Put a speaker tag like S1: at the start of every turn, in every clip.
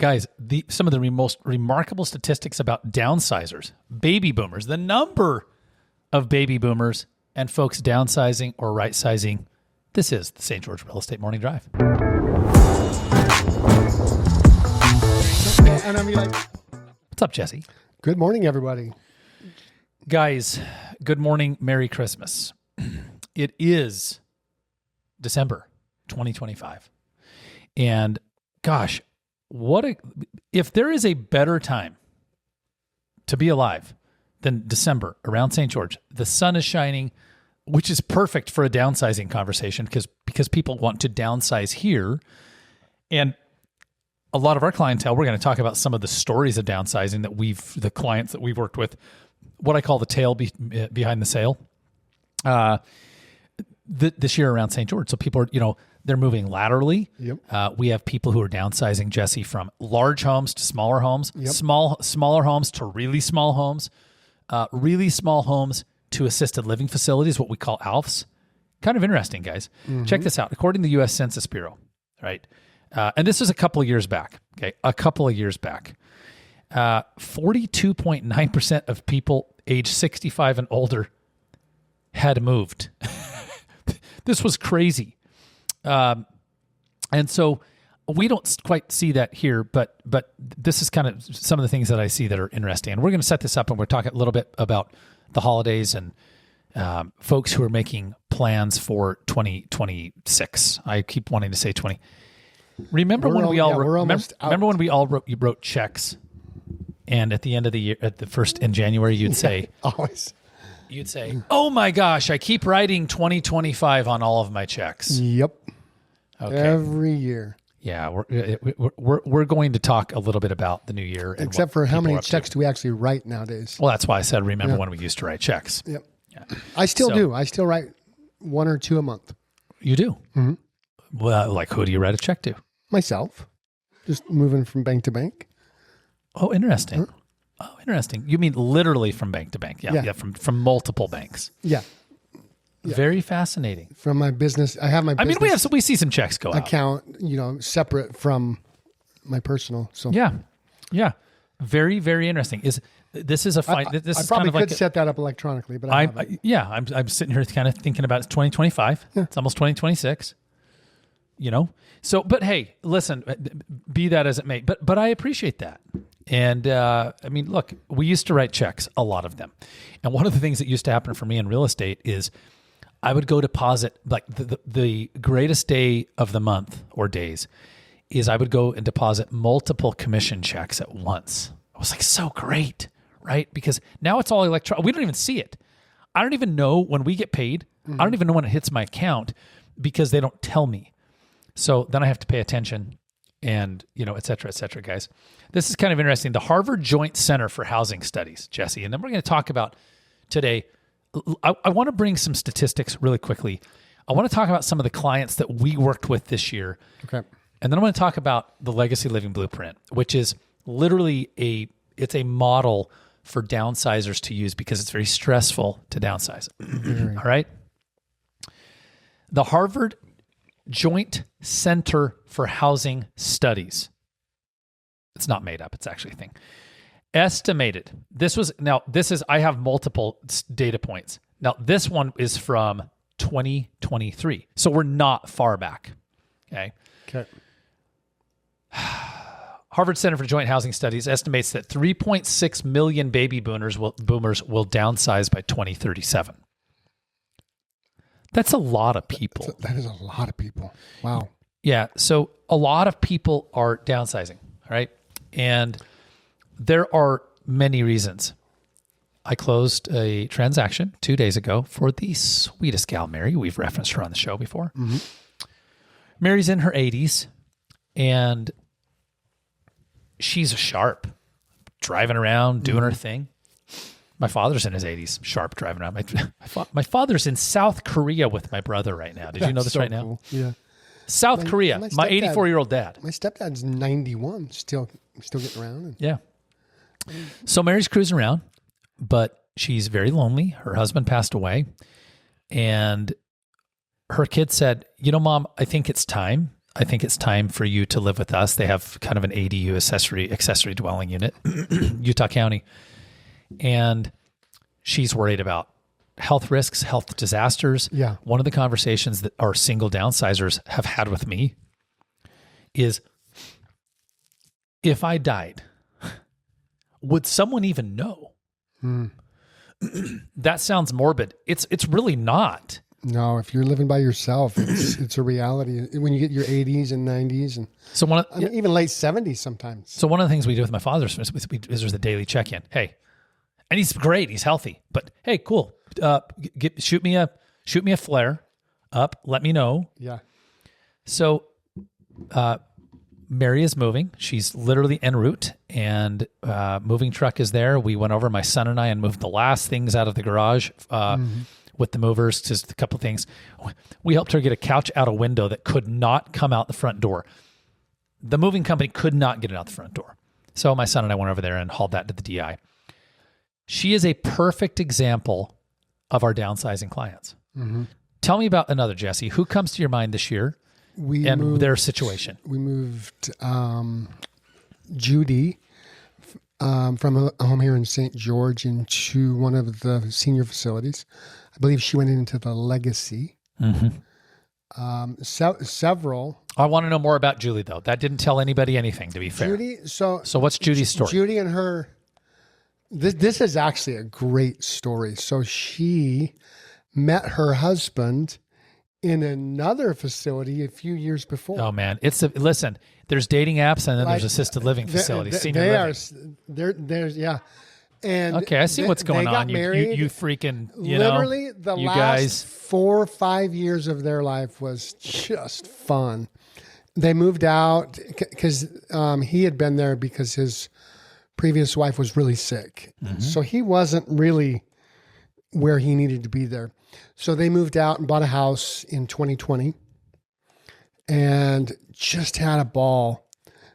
S1: Guys, some of the most remarkable statistics about downsizers, baby boomers, the number of baby boomers and folks downsizing or right-sizing. This is the St. George Real Estate Morning Drive.
S2: And I'm like,
S1: what's up, Jesse?
S2: Good morning, everybody.
S1: Guys, good morning. Merry Christmas. It is December 2025. And gosh, if there is a better time to be alive than December around St. George, the sun is shining, which is perfect for a downsizing conversation because people want to downsize here. And a lot of our clientele, we're going to talk about some of the stories of downsizing that the clients that we've worked with, what I call the tail behind the sale, this year around St. George. So people are, they're moving laterally.
S2: Yep.
S1: We have people who are downsizing, Jesse, from large homes to smaller homes,
S2: Yep.
S1: Smaller homes to really small homes to assisted living facilities, what we call ALFs. Kind of interesting, guys. Mm-hmm. Check this out. According to the U.S. Census Bureau, right? And this is a couple of years back, okay? 42.9% of people age 65 and older had moved. This was crazy. And so we don't quite see that here, but this is kind of some of the things that I see that are interesting. And we're going to set this up and we're talking a little bit about the holidays and folks who are making plans for 2026. I keep wanting to say 20. Remember when we all wrote checks, and at the end of the year, at the first in January, you'd say,
S2: always.
S1: You'd say, "Oh my gosh, I keep writing 2025 on all of my checks."
S2: Yep.
S1: Okay.
S2: Every year.
S1: Yeah, we're going to talk a little bit about the new year,
S2: except for how many checks do we actually write nowadays?
S1: Well, that's why I said, remember when we used to write checks.
S2: Yep. Yeah. I still do. I still write 1 or 2 a month.
S1: You do?
S2: Mm-hmm.
S1: Well, like who do you write a check to?
S2: Myself. Just moving from bank to bank.
S1: Oh, interesting. Oh, interesting. You mean literally from bank to bank? Yeah. From multiple banks.
S2: Yeah.
S1: Very fascinating.
S2: From my business, I have my business
S1: we see some checks go out.
S2: Account, separate from my personal. So
S1: yeah. Very, very interesting. This is a fine. This
S2: I
S1: is
S2: probably
S1: kind of like
S2: could set that up electronically, but I haven't.
S1: I'm sitting here kind of thinking about it's 2025. Yeah. It's almost 2026. So, but hey, listen, be that as it may, but I appreciate that. And look, we used to write checks, a lot of them. And one of the things that used to happen for me in real estate is I would go deposit, like the greatest day of the month or days is I would go and deposit multiple commission checks at once. I was like, so great, right? Because now it's all electronic. We don't even see it. I don't even know when we get paid. Mm-hmm. I don't even know when it hits my account because they don't tell me. So then I have to pay attention and, et cetera, guys. This is kind of interesting. The Harvard Joint Center for Housing Studies, Jesse, and then we're going to talk about today. I want to bring some statistics really quickly. I want to talk about some of the clients that we worked with this year.
S2: Okay.
S1: And then I want to talk about the Legacy Living Blueprint, which is literally it's a model for downsizers to use because it's very stressful to downsize. All right. The Harvard Joint Center for Housing Studies. It's not made up. It's actually a thing. Estimated. I have multiple data points. Now, this one is from 2023. So we're not far back. Okay. Harvard Center for Joint Housing Studies estimates that 3.6 million baby boomers will downsize by 2037. That's a lot of people.
S2: That is a lot of people. Wow.
S1: Yeah. So a lot of people are downsizing, right? And there are many reasons. I closed a transaction 2 days ago for the sweetest gal, Mary. We've referenced her on the show before. Mm-hmm. Mary's in her 80s, and she's sharp, driving around, doing her thing. My father's in his 80s, sharp, driving around. My father's in South Korea with my brother right now. Did you know this right now?
S2: Yeah.
S1: South Korea, my 84-year-old dad.
S2: My stepdad's 91, still getting around.
S1: Yeah. So Mary's cruising around, but she's very lonely. Her husband passed away, and her kid said, Mom, I think it's time. I think it's time for you to live with us. They have kind of an ADU, accessory dwelling unit, Utah County. And she's worried about health risks, health disasters.
S2: Yeah.
S1: One of the conversations that our single downsizers have had with me is, if I died, would someone even know? That sounds morbid. It's really not.
S2: No, if you're living by yourself, it's a reality. When you get your 80s and 90s, and
S1: So
S2: even late 70s sometimes.
S1: So one of the things we do with my father is there's the daily check-in. Hey, and he's great. He's healthy. But hey, cool. Shoot me a flare up. Let me know.
S2: Yeah.
S1: So Mary is moving. She's literally en route, and moving truck is there. We went over, my son and I, and moved the last things out of the garage with the movers. Just a couple of things. We helped her get a couch out a window that could not come out the front door. The moving company could not get it out the front door. So my son and I went over there and hauled that to the DI. She is a perfect example of our downsizing clients. Tell me about another, Jesse. Who comes to your mind this year and their situation?
S2: We moved Judy from a home here in St. George into one of the senior facilities. I believe she went into the Legacy. Several.
S1: I want to know more about Julie, though. That didn't tell anybody anything, to be fair.
S2: Judy. So
S1: what's Judy's story?
S2: Judy and her. This is actually a great story. So she met her husband in another facility a few years before.
S1: Oh man, listen. There's dating apps, and then there's assisted living facilities, senior living.
S2: There's And
S1: okay, I see what's going on.
S2: Married,
S1: you freaking,
S2: literally the
S1: you
S2: last
S1: guys.
S2: 4 or 5 years of their life was just fun. They moved out because he had been there because his previous wife was really sick. So he wasn't really where he needed to be there. So they moved out and bought a house in 2020 and just had a ball.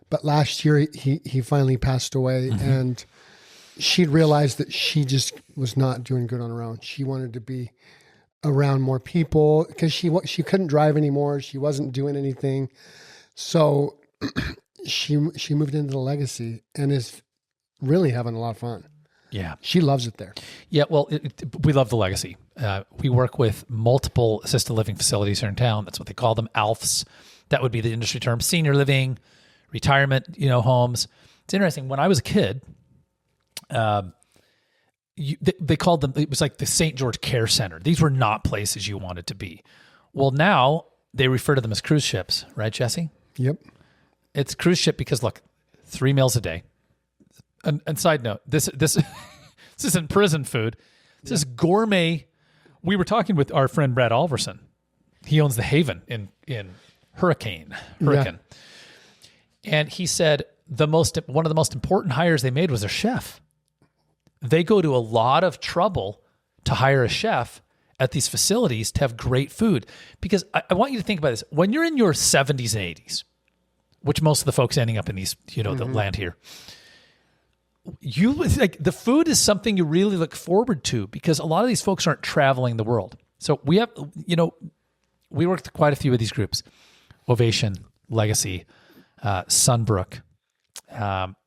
S2: But last year he finally passed away, and she'd realized that she just was not doing good on her own. She wanted to be around more people because she couldn't drive anymore. She wasn't doing anything. So she moved into the Legacy and is really having a lot of fun.
S1: Yeah.
S2: She loves it there.
S1: Yeah. Well, we love the Legacy. We work with multiple assisted living facilities here in town. That's what they call them, ALFs. That would be the industry term, senior living, retirement, homes. It's interesting. When I was a kid, they called them, it was like the St. George Care Center. These were not places you wanted to be. Well, now they refer to them as cruise ships, right, Jesse?
S2: Yep.
S1: It's cruise ship because, look, 3 meals a day. And side note, this isn't prison food. This is gourmet. We were talking with our friend Brad Alverson. He owns the Haven in Hurricane.
S2: Yeah.
S1: And he said one of the most important hires they made was a chef. They go to a lot of trouble to hire a chef at these facilities to have great food. Because I want you to think about this. When you're in your 70s and 80s, which most of the folks ending up in these, the land here, the food is something you really look forward to because a lot of these folks aren't traveling the world. So we have, we worked with quite a few of these groups: Ovation, Legacy, Sunbrook,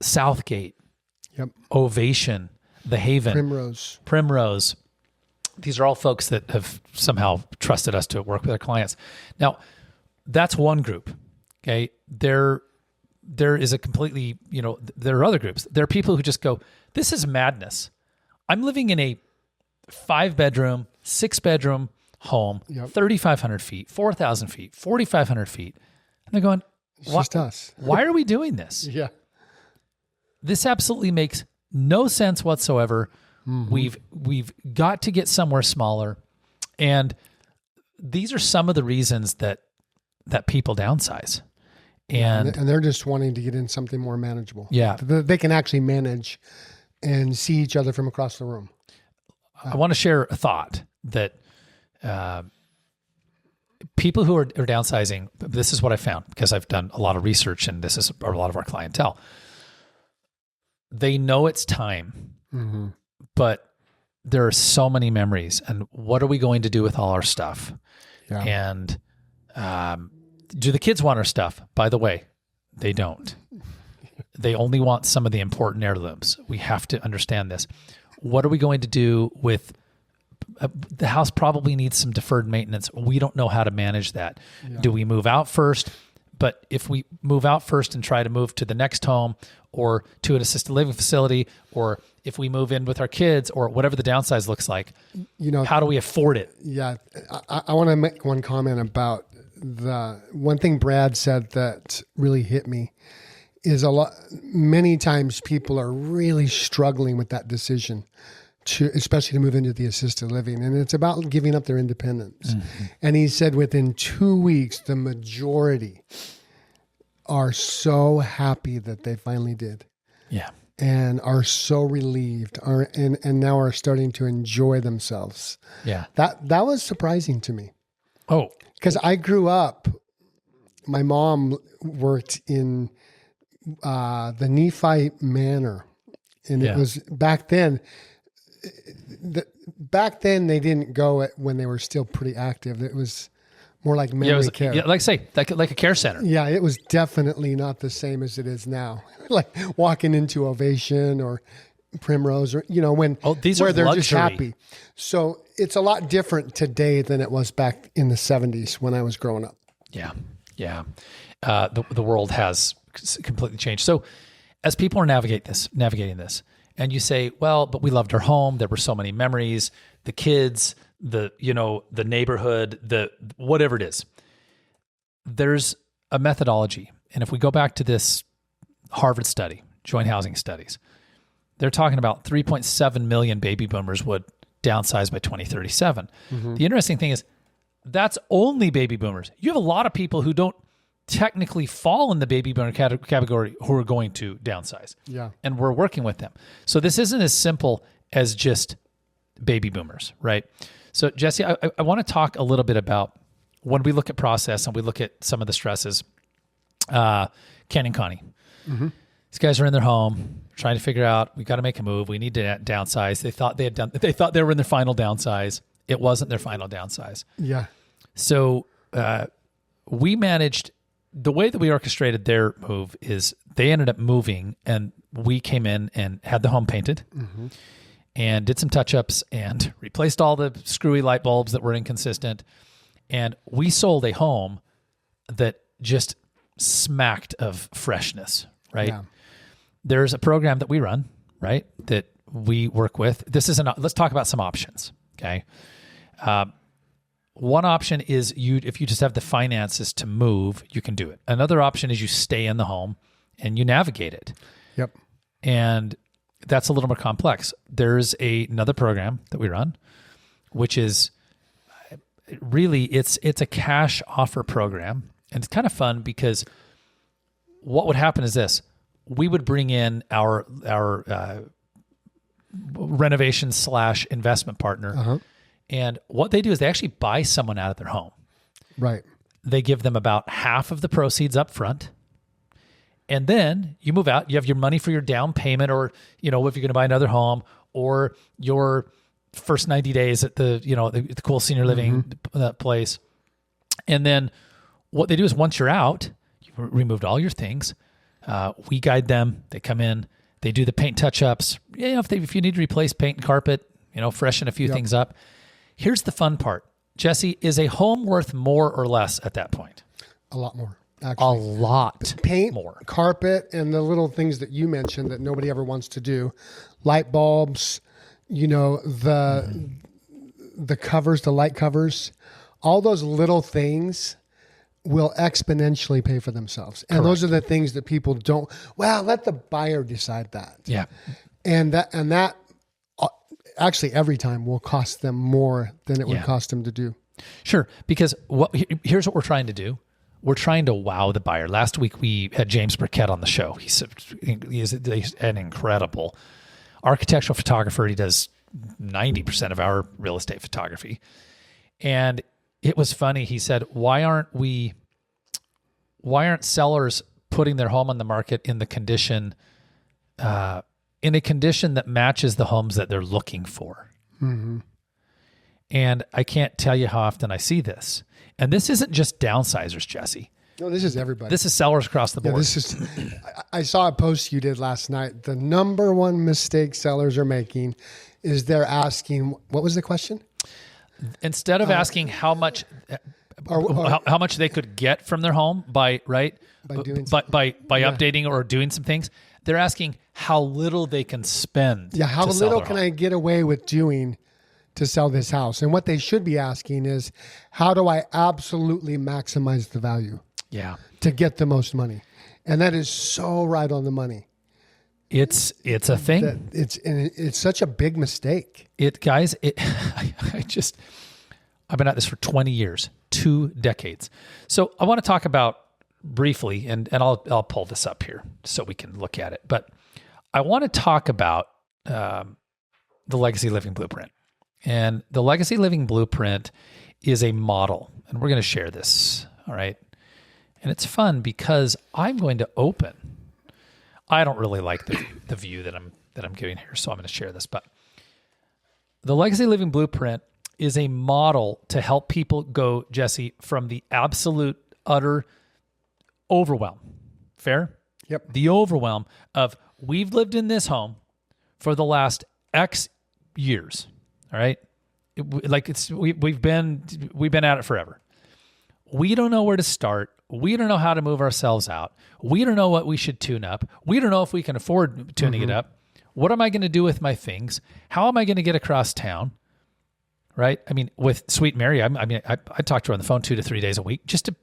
S1: Southgate, Ovation, The Haven, Primrose. These are all folks that have somehow trusted us to work with their clients. Now, that's one group. Okay, there is a completely, there are other groups. There are people who just go, this is madness. I'm living in a 5-bedroom, 6-bedroom home, 3,500 feet, 4,000 feet, 4,500 feet. And they're going,
S2: it's just us.
S1: Why are we doing this?
S2: Yeah.
S1: This absolutely makes no sense whatsoever. We've got to get somewhere smaller. And these are some of the reasons that people downsize. And
S2: they're just wanting to get in something more manageable.
S1: Yeah.
S2: They can actually manage and see each other from across the room.
S1: I want to share a thought that people who are downsizing, this is what I found because I've done a lot of research and this is a lot of our clientele. They know it's time, but there are so many memories. And what are we going to do with all our stuff? Yeah. And Do the kids want our stuff? By the way, they don't. They only want some of the important heirlooms. We have to understand this. What are we going to do with the house? Probably needs some deferred maintenance. We don't know how to manage that. Yeah. Do we move out first? But if we move out first and try to move to the next home or to an assisted living facility, or if we move in with our kids or whatever the downsize looks like, how do we afford it?
S2: Yeah. I want to make one comment about the one thing Brad said that really hit me is many times people are really struggling with that decision especially to move into the assisted living. And it's about giving up their independence. Mm-hmm. And he said within 2 weeks, the majority are so happy that they finally did.
S1: Yeah.
S2: And are so relieved and now are starting to enjoy themselves.
S1: Yeah.
S2: That was surprising to me.
S1: Oh.
S2: Because I grew up, my mom worked in the Nephi Manor. And it was back then, they didn't go when they were still pretty active. It was more like memory care.
S1: Yeah, like a care center.
S2: Yeah, it was definitely not the same as it is now. Like walking into Ovation or Primrose, or where they're
S1: luxury.
S2: Just happy. So it's a lot different today than it was back in the 70s when I was growing up.
S1: Yeah, yeah. The world has completely changed. So as people are navigating this. And you say, well, but we loved our home. There were so many memories, the kids, the neighborhood, the whatever it is. There's a methodology. And if we go back to this Harvard study, joint housing studies, they're talking about 3.7 million baby boomers would downsize by 2037. Mm-hmm. The interesting thing is that's only baby boomers. You have a lot of people who don't technically fall in the baby boomer category who are going to downsize.
S2: Yeah.
S1: And we're working with them. So this isn't as simple as just baby boomers, right? So Jesse, I want to talk a little bit about when we look at process and we look at some of the stresses, Ken and Connie. Mm-hmm. These guys are in their home trying to figure out, we got to make a move. We need to downsize. They thought they were in their final downsize. It wasn't their final downsize.
S2: Yeah.
S1: So we managed. The way that we orchestrated their move is they ended up moving and we came in and had the home painted and did some touch-ups and replaced all the screwy light bulbs that were inconsistent. And we sold a home that just smacked of freshness, right? Yeah. There's a program that we run, right, that we work with. Let's talk about some options, okay? One option is if you just have the finances to move, you can do it. Another option is you stay in the home and you navigate it.
S2: Yep.
S1: And that's a little more complex. There's another program that we run, which is really, it's a cash offer program. And it's kind of fun because what would happen is this. We would bring in our renovation / investment partner. Uh-huh. And what they do is they actually buy someone out of their home.
S2: Right.
S1: They give them about half of the proceeds up front. And then you move out, you have your money for your down payment, or, if you're going to buy another home, or your first 90 days at the cool senior living place. And then what they do is once you're out, you removed all your things. We guide them. They come in, they do the paint touch-ups. If you need to replace paint and carpet, freshen a few things up. Here's the fun part. Jesse, is a home worth more or less at that point?
S2: A lot more, actually.
S1: A lot
S2: paint,
S1: more.
S2: Carpet, and the little things that you mentioned that nobody ever wants to do. Light bulbs, the covers, the light covers. All those little things will exponentially pay for themselves. And Those are the things that people don't, let the buyer decide that.
S1: Yeah.
S2: And that actually every time will cost them more than it would cost them to do.
S1: Sure. Because here's what we're trying to do. We're trying to wow the buyer. Last week we had James Burkett on the show. He's an incredible architectural photographer. He does 90% of our real estate photography. And it was funny. He said, why aren't sellers putting their home on the market in a condition that matches the homes that they're looking for? Mm-hmm. And I can't tell you how often I see this. And this isn't just downsizers, Jesse.
S2: No, this is everybody.
S1: This is sellers across the board.
S2: Yeah, this is. I saw a post you did last night. The number one mistake sellers are making is they're asking, what was the question?
S1: Instead of asking how much they could get from their home by doing updating or doing some things, they're asking how little they can spend.
S2: Yeah, how little can I get away with doing to sell this house? And what they should be asking is, how do I absolutely maximize the value?
S1: Yeah,
S2: to get the most money. And that is so right on the money.
S1: It's a thing.
S2: It's such a big mistake.
S1: I've been at this for 20 years, 2 decades. So I want to talk about briefly, and I'll pull this up here so we can look at it. But I want to talk about the Legacy Living Blueprint. And the Legacy Living Blueprint is a model, and we're going to share this. All right. And it's fun because I'm going to open. I don't really like the view that I'm giving here, so I'm going to share this. But the Legacy Living Blueprint is a model to help people go, Jesse, from the absolute, utter overwhelm. Fair?
S2: Yep.
S1: The overwhelm of we've lived in this home for the last X years. All right? We've been at it forever. We don't know where to start. We don't know how to move ourselves out. We don't know what we should tune up. We don't know if we can afford tuning it up. What am I going to do with my things? How am I going to get across town? Right? I mean, with Sweet Mary, I talk to her on the phone 2 to 3 days a week just to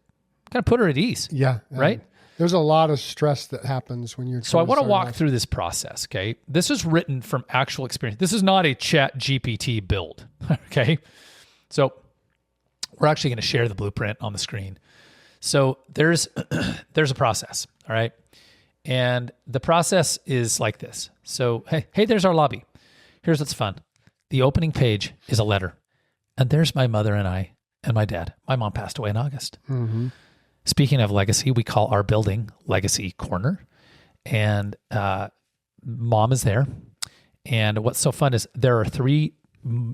S1: kind of put her at ease.
S2: Yeah.
S1: Right?
S2: There's a lot of stress that happens when you're.
S1: So I want to walk through this process. Okay. This is written from actual experience. This is not a Chat GPT build. Okay. So we're actually going to share the blueprint on the screen. So there's a process, all right? And the process is like this. So, hey, there's our lobby. Here's what's fun. The opening page is a letter. And there's my mother and I and my dad. My mom passed away in August. Mm-hmm. Speaking of legacy, we call our building Legacy Corner. And mom is there. And what's so fun is there are 3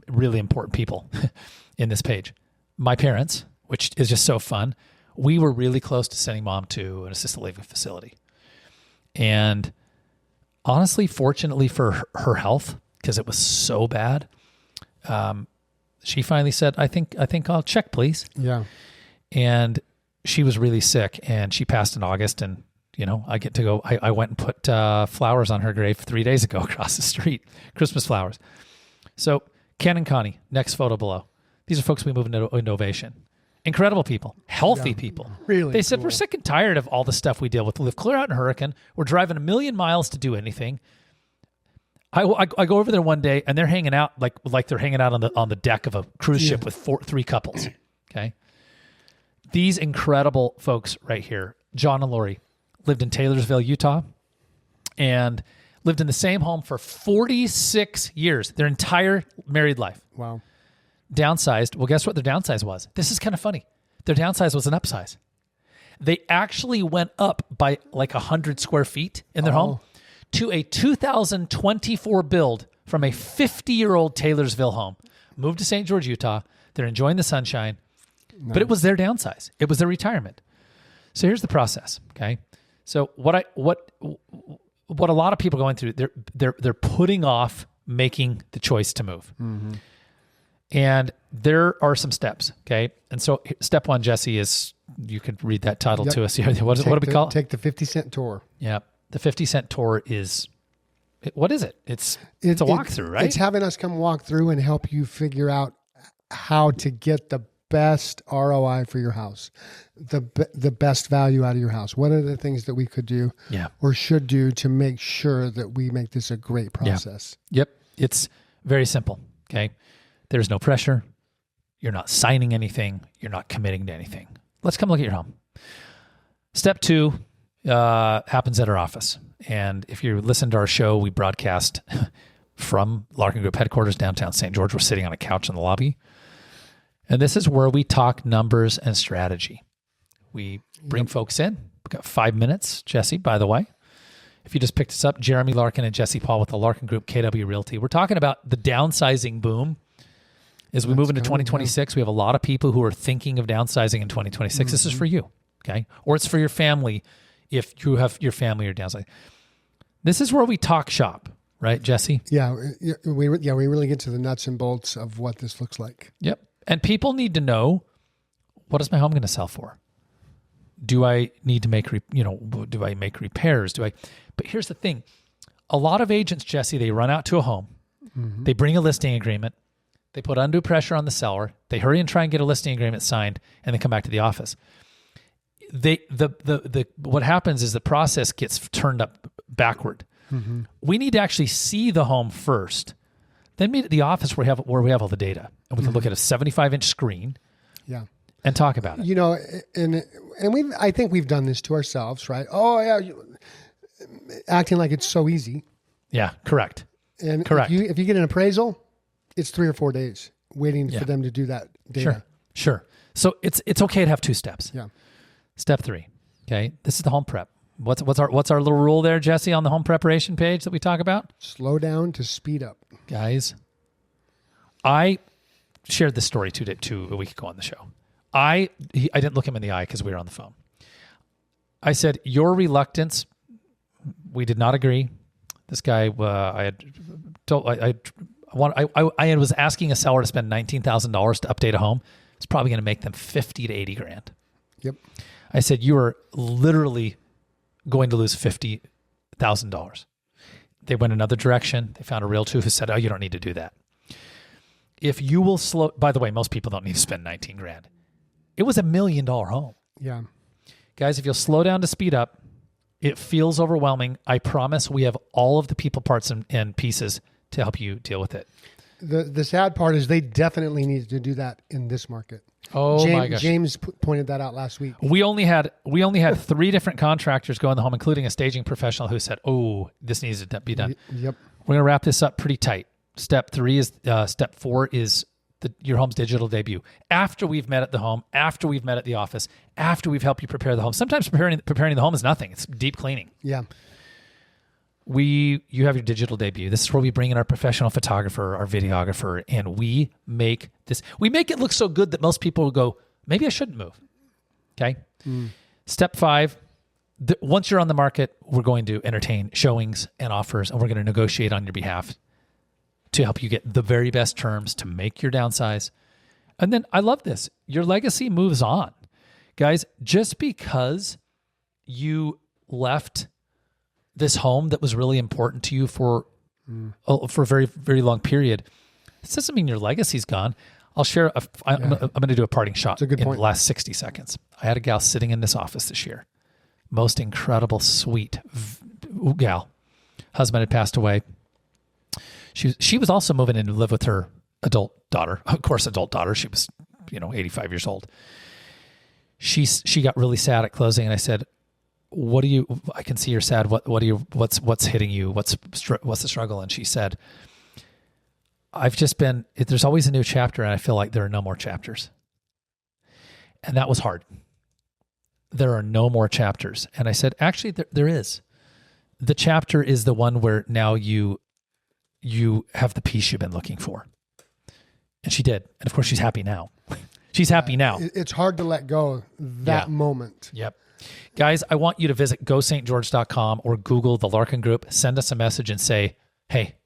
S1: really important people in this page. My parents, which is just so fun. We were really close to sending mom to an assisted living facility. And honestly, fortunately for her health, because it was so bad, she finally said, I think I'll check, please.
S2: Yeah.
S1: And she was really sick and she passed in August. And, I get to go, I went and put flowers on her grave 3 days ago across the street, Christmas flowers. So Ken and Connie, next photo below. These are folks we moved into Innovation. Incredible people, healthy people.
S2: Really,
S1: they said, we're sick and tired of all the stuff we deal with. We live clear out in Hurricane. We're driving 1 million miles to do anything. I go over there one day and they're hanging out like they're hanging out on the deck of a cruise ship with 3 couples. Okay, these incredible folks right here, John and Lori, lived in Taylorsville, Utah, and lived in the same home for 46 years, their entire married life.
S2: Wow.
S1: Downsized. Well, guess what their downsize was? This is kind of funny. Their downsize was an upsize. They actually went up by like 100 square feet in their home to a 2024 build from a 50-year-old Taylorsville home. Moved to St. George, Utah. They're enjoying the sunshine, but it was their downsize. It was their retirement. So here's the process. Okay. So what a lot of people going through, they're putting off making the choice to move. Mm-hmm. And there are some steps, okay? And so step 1, Jesse, is, you could read that title to us here. What do we call it?
S2: Take the 50-cent tour.
S1: Yeah. The 50-cent tour is, what is it? It's a walkthrough, right?
S2: It's having us come walk through and help you figure out how to get the best ROI for your house, the best value out of your house. What are the things that we could do or should do to make sure that we make this a great process?
S1: Yep. It's very simple, okay? There's no pressure. You're not signing anything. You're not committing to anything. Let's come look at your home. Step 2 happens at our office. And if you listen to our show, we broadcast from Larkin Group headquarters, downtown St. George. We're sitting on a couch in the lobby. And this is where we talk numbers and strategy. We bring folks in. We've got 5 minutes. Jesse, by the way, if you just picked us up, Jeremy Larkin and Jesse Paul with the Larkin Group KW Realty. We're talking about the downsizing boom. As we move into 2026, we have a lot of people who are thinking of downsizing in 2026. Mm-hmm. This is for you. Okay. Or it's for your family if you have your family or downsizing. This is where we talk shop, right, Jesse?
S2: Yeah. We really get to the nuts and bolts of what this looks like.
S1: Yep. And people need to know, what is my home going to sell for? Do I need to make, do I make repairs? But here's the thing. A lot of agents, Jesse, they run out to a home. Mm-hmm. They bring a listing agreement. They put undue pressure on the seller. They hurry and try and get a listing agreement signed and then come back to the office. What happens is the process gets turned up backward. Mm-hmm. We need to actually see the home first, then meet at the office where we have all the data, and we can look at a 75-inch screen.
S2: Yeah.
S1: And talk about it.
S2: And I think we've done this to ourselves, right? Oh yeah, acting like it's so easy.
S1: Yeah, correct.
S2: And
S1: correct.
S2: If you get an appraisal, it's 3 or 4 days waiting for them to do that data.
S1: Sure. So it's okay to have 2 steps.
S2: Yeah.
S1: Step 3. Okay, this is the home prep. What's our little rule there, Jesse, on the home preparation page that we talk about? Slow
S2: down to speed up,
S1: guys. I shared this story a week ago on the show. I didn't look him in the eye because we were on the phone. I said, your reluctance, we did not agree. This guy, I was asking a seller to spend $19,000 to update a home. It's probably going to make them $50,000 to $80,000.
S2: Yep.
S1: I said, you are literally going to lose $50,000. They went another direction. They found a realtor who said, oh, you don't need to do that. If you will by the way, most people don't need to spend $19,000. It was $1 million home.
S2: Yeah.
S1: Guys, if you'll slow down to speed up, it feels overwhelming. I promise we have all of the people, parts, and pieces to help you deal with it.
S2: The sad part is they definitely need to do that in this market.
S1: Oh my gosh.
S2: James pointed that out last week.
S1: We only had 3 different contractors go in the home, including a staging professional who said, oh, this needs to be done.
S2: Yep.
S1: We're going to wrap this up pretty tight. Step 4 is your home's digital debut. After we've met at the home, after we've met at the office, after we've helped you prepare the home. Sometimes preparing the home is nothing. It's deep cleaning.
S2: Yeah.
S1: You have your digital debut. This is where we bring in our professional photographer, our videographer, and we make it look so good that most people will go, maybe I shouldn't move. Okay. Step 5, once you're on the market, we're going to entertain showings and offers, and we're going to negotiate on your behalf to help you get the very best terms to make your downsize. And then I love this. Your legacy moves on. Guys, just because you left this home that was really important to you for a very, very long period, this doesn't mean your legacy's gone. I'll share, I'm going to do a parting shot in the last 60 seconds. I had a gal sitting in this office this year. Most incredible, sweet gal. Husband had passed away. She was also moving in to live with her adult daughter. Of course, adult daughter. She was, 85 years old. She got really sad at closing, and I said, I can see you're sad. What's hitting you? What's the struggle? And she said, there's always a new chapter, and I feel like there are no more chapters. And that was hard. There are no more chapters. And I said, actually, there is. The chapter is the one where now you have the peace you've been looking for. And she did. And of course, she's happy now. She's happy now.
S2: It's hard to let go that moment.
S1: Yep. Guys, I want you to visit gostgeorge.com or Google the Larkin Group. Send us a message and say, hey,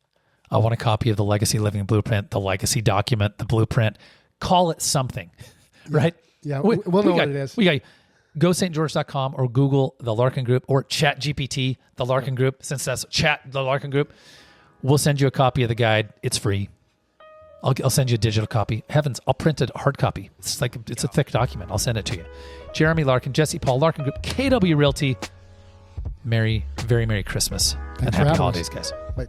S1: I want a copy of the Legacy Living Blueprint, the Legacy Document, the Blueprint. Call it something, right?
S2: Yeah, we'll know what it is.
S1: We got you. GoSt.George.com or Google the Larkin Group or ChatGPT, the Larkin Group. Since that's the Larkin Group, we'll send you a copy of the guide. It's free. I'll send you a digital copy. Heavens, I'll print a hard copy. It's a thick document. I'll send it to you. Jeremy Larkin, Jesse Paul, Larkin Group, KW Realty. Very Merry Christmas and happy holidays, guys.
S2: Bye.